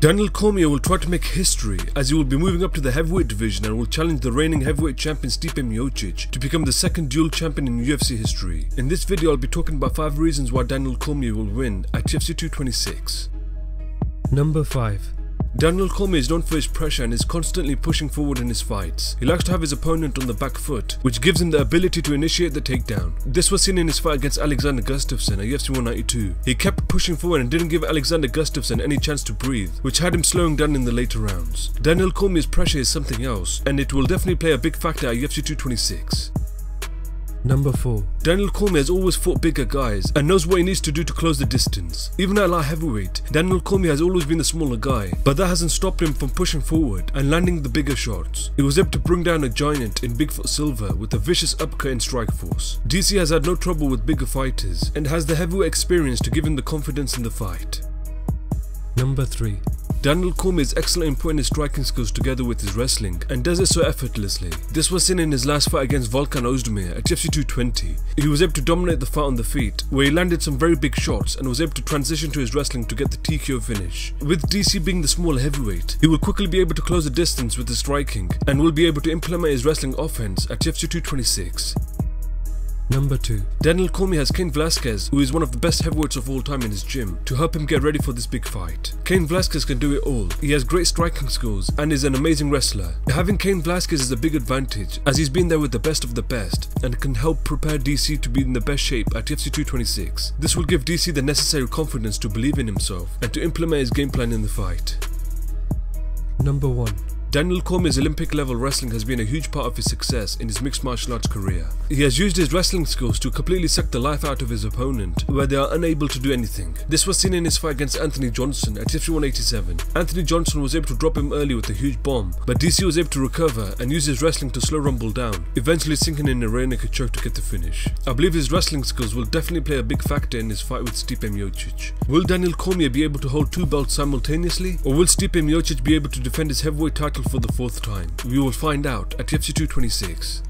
Daniel Cormier will try to make history as he will be moving up to the heavyweight division and will challenge the reigning heavyweight champion Stipe Miocic to become the second dual champion in UFC history. In this video I'll be talking about 5 reasons why Daniel Cormier will win at UFC 226. Number 5. Daniel Cormier is known for his pressure and is constantly pushing forward in his fights. He likes to have his opponent on the back foot, which gives him the ability to initiate the takedown. This was seen in his fight against Alexander Gustafsson at UFC 192. He kept pushing forward and didn't give Alexander Gustafsson any chance to breathe, which had him slowing down in the later rounds. Daniel Cormier's pressure is something else, and it will definitely play a big factor at UFC 226. Number 4. Daniel Cormier has always fought bigger guys and knows what he needs to do to close the distance. Even at light heavyweight, Daniel Cormier has always been the smaller guy, but that hasn't stopped him from pushing forward and landing the bigger shots. He was able to bring down a giant in Bigfoot Silva with a vicious uppercut in Strikeforce. DC has had no trouble with bigger fighters and has the heavyweight experience to give him the confidence in the fight. Number 3. Daniel Cormier is excellent in putting his striking skills together with his wrestling and does it so effortlessly. This was seen in his last fight against Volkan Ozdemir at UFC 220. He was able to dominate the fight on the feet, where he landed some very big shots and was able to transition to his wrestling to get the TKO finish. With DC being the smaller heavyweight, he will quickly be able to close the distance with his striking and will be able to implement his wrestling offense at UFC 226. Number 2. Daniel Cormier has Cain Velasquez, who is one of the best heavyweights of all time in his gym, to help him get ready for this big fight. Cain Velasquez can do it all. He has great striking skills and is an amazing wrestler. Having Cain Velasquez is a big advantage as he's been there with the best of the best and can help prepare DC to be in the best shape at UFC 226. This will give DC the necessary confidence to believe in himself and to implement his game plan in the fight. Number 1. Daniel Cormier's Olympic level wrestling has been a huge part of his success in his mixed martial arts career. He has used his wrestling skills to completely suck the life out of his opponent, where they are unable to do anything. This was seen in his fight against Anthony Johnson at UFC 187. Anthony Johnson was able to drop him early with a huge bomb, but DC was able to recover and use his wrestling to slow rumble down, eventually sinking in a rear naked choke to get the finish. I believe his wrestling skills will definitely play a big factor in his fight with Stipe Miocic. Will Daniel Cormier be able to hold 2 belts simultaneously, or will Stipe Miocic be able to defend his heavyweight title for the 4th time? We will find out at UFC 226.